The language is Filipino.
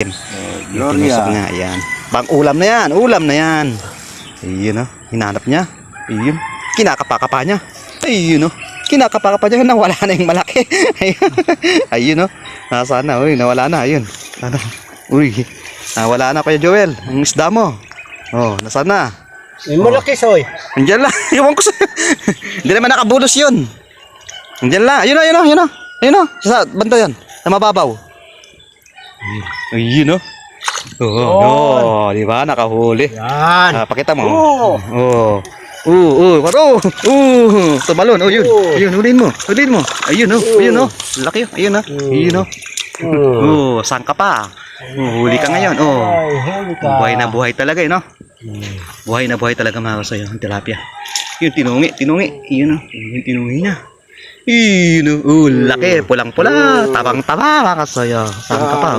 natin. Gloria. Tinusok nga, ayan. Bang ulam na yan, ulam na yan. Ayun, oh. Hinanap niya. Ayun. Kinakapa-kapa niya. Ayun, oh. Kinakapa-kapa niya. Nawala na yung malaki. Ayun. Ayun, oh. Nasaan na, uy. Nawala na, ayun. Ano? Uy. Nawala na, Kuya Joel. Ang isda mo. Oh, nasaan na? May malaki soy. Andiyan lang. Iwan ko sa'yo. Hindi naman nakabulos yun. Andiyan lang. Ayun, ayun, ayun. Ayun, sa banda yan. Sa mababaw. Ayun, oh. Oh, di ba? Nakahuli. Yan. Pakita mo. Oh. Paro. Tumalon. Oh, yun. Ayun, huliin mo. Huliin mo. Ayun, oh. Ayun, oh. Laki, oh. Ayun, oh. Ayun, oh. Saan ka pa? Huli ka ngayon. Buhay na buhay talaga, no? Buhay na buhay talaga mga kasayo. Ang tilapia. Yun, tinungi. Ayun, oh. Yung tinungi na. Ayun, oh. Laki. Pulang-pula. Tabang-taba mga kasayo. Saan ka pa?